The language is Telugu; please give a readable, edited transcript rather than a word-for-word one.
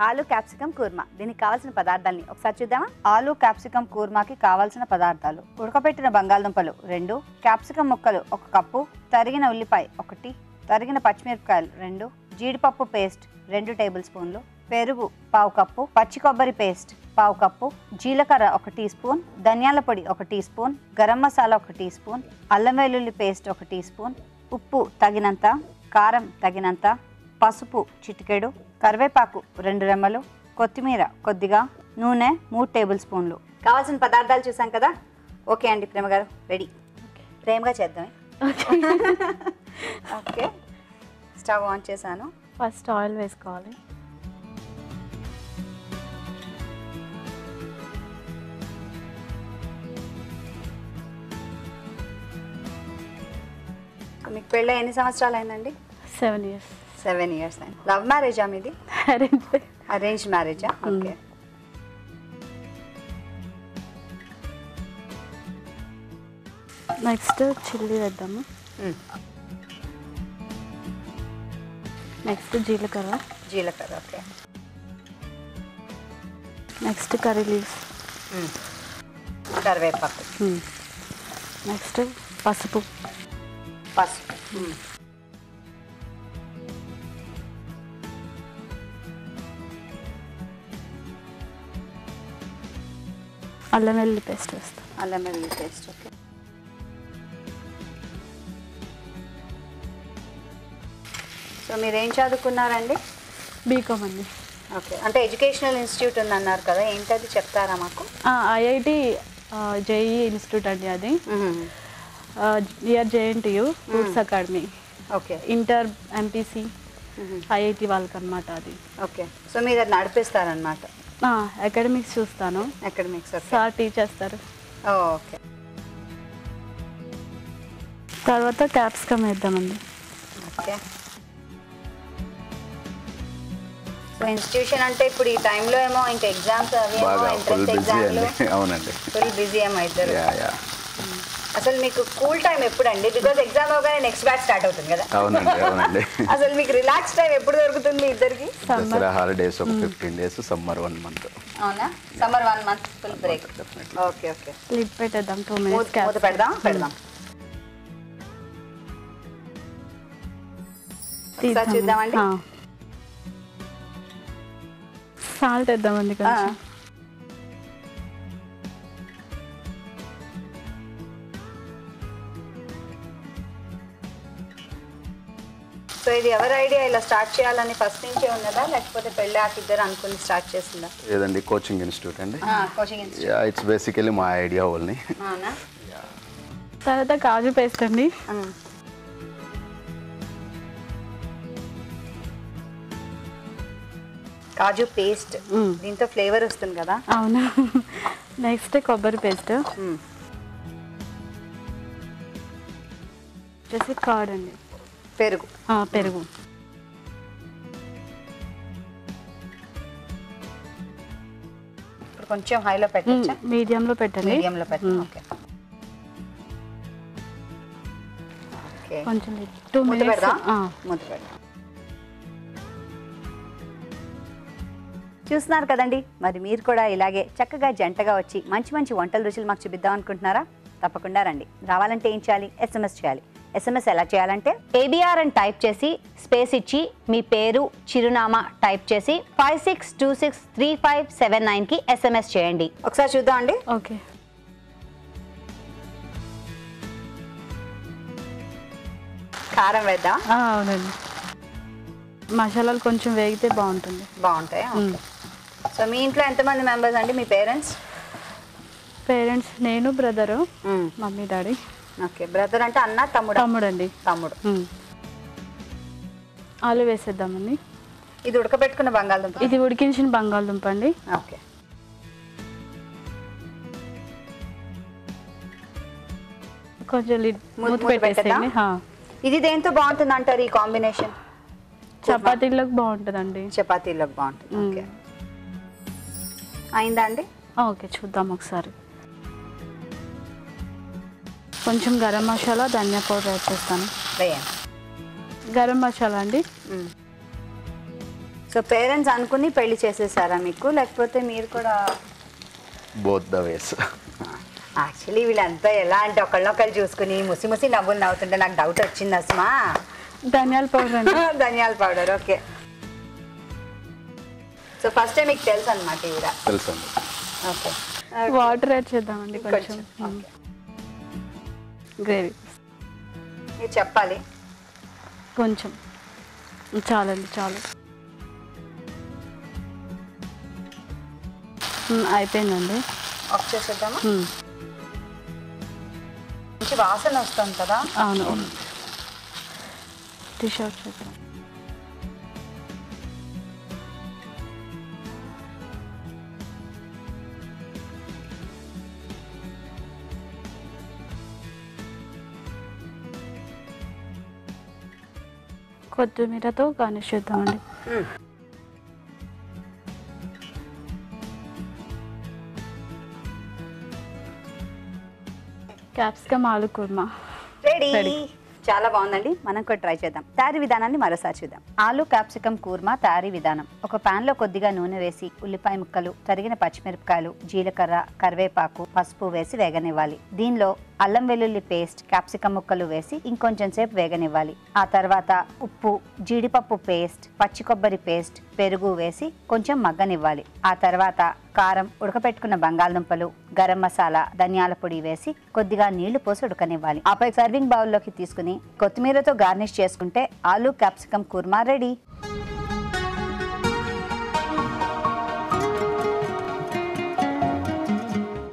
ఆలు క్యాప్సికమ్ కూర్మా. దీనికి కావాల్సిన పదార్థాలని ఒకసారి చూద్దామా? ఆలు క్యాప్సికమ్ కూర్మాకి కావాల్సిన పదార్థాలు: ఉడకపెట్టిన బంగాళదుంపలు 2, క్యాప్సికమ్ ముక్కలు 1 కప్పు, తరిగిన ఉల్లిపాయ 1, తరిగిన పచ్చిమిరపకాయలు 2, జీడిపప్పు పేస్ట్ 2 టేబుల్ స్పూన్లు, పెరుగు 1/2 కప్పు, పచ్చి కొబ్బరి పేస్ట్ 1/2 కప్పు, జీలకర్ర 1 టీ స్పూన్, ధనియాల పొడి 1 teaspoon, garam masala 1 teaspoon, అల్లం వెల్లుల్లి పేస్ట్ 1 టీ స్పూన్, ఉప్పు తగినంత, కారం తగినంత, పసుపు చిటికెడు, కరివేపాకు 2 రెమ్మలు, కొత్తిమీర కొద్దిగా, నూనె 3 టేబుల్ స్పూన్లు. కావాల్సిన పదార్థాలు చూసాం కదా. ఓకే అండి ప్రేమ గారు, రెడీ. ప్రేమగా చేద్దాం. ఓకే, స్టవ్ ఆన్ చేశాను. ఫస్ట్ ఆయిల్ వేసుకోవాలి. మీకు పెళ్ళి ఎన్ని సంవత్సరాలు అయిందండి? 7 years. 7 years అయింది. లవ్ మ్యారేజా మీది? అరేంజ్ మ్యారేజా? ఓకే. నెక్స్ట్ చిల్లీ వేద్దాము. నెక్స్ట్ జీలకర్ర. ఓకే. Next curry leaves. కరివేపాకు. నెక్స్ట్ పసుపు. అల్లం వెల్లుల్లి పేస్ట్ వేస్తాం. అల్లం వెల్లుల్లి పేస్ట్. ఓకే. సో మీరు ఏం చదువుకున్నారండి? బీకామ్ అండి. ఓకే, అంటే ఎడ్యుకేషనల్ ఇన్స్టిట్యూట్ ఉందన్నారు కదా, ఏంటది చెప్తారా మాకు? ఐఐటి జేఈ ఇన్స్టిట్యూట్ అండి అది. Near JNTU roots academy. Okay. Inter MPC IIT వాళ్ళకి అనమాట అది. ఓకే, సో మీరు అది నడిపిస్తారనమాట? అకాడమిక్స్ చూస్తాను. అకాడమిక్స్ సార్ టీచ్ చేస్తారు. ఓకే. తర్వాత క్యాప్సికమ్ వేద్దామండి. ఓకే. సో ఇన్స్టిట్యూషన్ అంటే ఇప్పుడు ఈ టైంలో ఏమో ఇంకా ఎగ్జామ్స్ అవి ఎంట్రన్స్ ఎగ్జామ్లు. అవునండి, ఫుల్ బిజీ ఏమో అవుతారు. అసలు మీకు కూల్ టైం ఎప్పుడండి? బికాజ్ ఎగ్జామ్ అవగానే నెక్స్ట్ బ్యాచ్ స్టార్ట్ అవుతుంది కదా. అవునండి. అసలు మీకు రిలాక్స్ టైం ఎప్పుడు దొరుకుతుంది ఇద్దరికి? దసరా హాలిడేస్ ఒక 15 days, సమ్మర్ 1 month. అవునా? Summer 1 month full break. Okay. Lid పెట్టేద్దాం. 2 minutes మూత పెడదాం. చూద్దామండి. సాల్ట్ వేద్దామండి కొంచెం. సో ఇది ఎవరి ఐడియా ఇలా స్టార్ట్ చేయాలని ఫస్ట్ నుంచే ఉన్నదా, లేకపోతే పెళ్ళి ఇద్దరు అనుకుని స్టార్ట్ చేసిందా? ఏదండి, కోచింగ్ ఇన్స్టిట్యూట్ అండి. Coaching institute. ఇట్స్ బేసికలీ మా ఐడియా ఓన్లీ. అవునా? తర్వాత కాజు పేస్ట్ అండి. కాజు పేస్ట్, దీంతో ఫ్లేవర్ వస్తుంది కదా. అవునా. నెక్స్ట్ కొబ్బరి పేస్ట్. వచ్చేసి కర్డ్ అండి. పెరుగు. పెరుగు. ఇప్పుడు కొంచెం హైలో పెట్టచ్చా? మీడియంలో పెట్టండి. మీడియంలో పెట్టండి. ఓకే. కొంచెం 2 minutes మూత పెడదాం. చూస్తున్నారు కదండి, మరి మీరు కూడా ఇలాగే చక్కగా జంటగా వచ్చి మంచి మంచి వంటల రుచులు మాకు చూపిద్దాం అనుకుంటున్నారా? తప్పకుండా రండి. రావాలంటే ఏం చేయాలి? SMS చేయాలి. SMS ఎలా చేయాలంటే ABR అని టైప్ చేసి స్పేస్ ఇచ్చి మీ పేరు చిరునామా టైప్ చేసి 56263579కి SMS చేయండి. ఒకసారి చూద్దాం అండి. ఓకే. కారం వేద్దాం. అవునండి, మసాలాలు కొంచెం వేగితే బాగుంటాయి. సో మీ ఇంట్లో ఎంతమంది మెంబర్స్ అండి? మీ పేరెంట్స్? నేను, brother, mummy, daddy. Okay. Brother అంటే అన్న, తమ్ముడు? తమ్ముడు. ఆలు వేసేద్దామండి. ఇది ఉడకబెట్టుకున్న బంగాళదుంప? ఇది ఉడికించిన బంగాళదుంప అండి. ఓకే. కొంచెం మూత పెట్టేసేయండి. ఇది దేంతో బాగుంటుంది అంటారు ఈ కాంబినేషన్? చపాతీలోకి బాగుంటుందండి. చపాతీలోకి బాగుంటుంది. ఓకే. అయిందా అండి? ఓకే, చూద్దాం ఒకసారి. కొంచెం గరం మసాలా, ధనియా పౌడర్ యాడ్ చేస్తాను. వేయండి. గరం మసాలా అండి. సో సో పేరెంట్స్ అనుకుని పెళ్లి చేసేసారా మీకు, లేకపోతే మీరు కూడా? Both the ways. యాక్చువల్లీ వీళ్ళంతా ఎలా అంటే ఒకళ్ళనొకళ్ళు చూసుకుని ముసి ముసి నవ్వులు నవ్వుతుంటే నాకు డౌట్ వచ్చింది అసమా. ధనియాల పౌడర్ అండి. ధనియాల powder, okay. So first time మీకు తెలుసు అనమాట ఇవిడ. తెలుసండి. ఓకే, వాటర్ యాడ్ చేద్దామండి కొంచెం. గ్రేవీ మీరు చెప్పాలి. కొంచెం చాలండి, చాలు. అయిపోయిందండి. ఆఫ్ చేసేద్దామా? మంచి వాసన వస్తుంది కదా. అవును, డిష్ అవుట్ చేద్దాం. కొత్తిమీరతో గార్నిష్ చేద్దామండి. క్యాప్సికమ్ ఆలు కుర్మా రెడీ. చాలా బాగుందండి, మనం కూడా ట్రై చేద్దాం. తయారీ విధానాన్ని మరోసారి చూద్దాం. ఆలు క్యాప్సికమ్ కూర్మా తయారీ విధానం. ఒక పాన్ లో కొద్దిగా నూనె వేసి ఉల్లిపాయ ముక్కలు, తరిగిన పచ్చిమిరపకాయలు, జీలకర్ర, కరివేపాకు, పసుపు వేసి వేగనివ్వాలి. దీనిలో అల్లం వెల్లుల్లి పేస్ట్, క్యాప్సికమ్ ముక్కలు వేసి ఇంకొంచెం సేపు వేగనివ్వాలి. ఆ తర్వాత ఉప్పు, జీడిపప్పు పేస్ట్, పచ్చి కొబ్బరి పేస్ట్, పెరుగు వేసి కొంచెం మగ్గనివ్వాలి. ఆ తర్వాత కారం, ఉడకపెట్టుకున్న బంగాళదుంపలు, గరం మసాలా, ధనియాల పొడి వేసి కొద్దిగా నీళ్లు పోసి ఉడకనివ్వాలి. ఆపై సర్వింగ్ బౌల్లోకి తీసుకుని కొత్తిమీరతో గార్నిష్ చేసుకుంటే ఆలు క్యాప్సికమ్ కుర్మా రెడీ.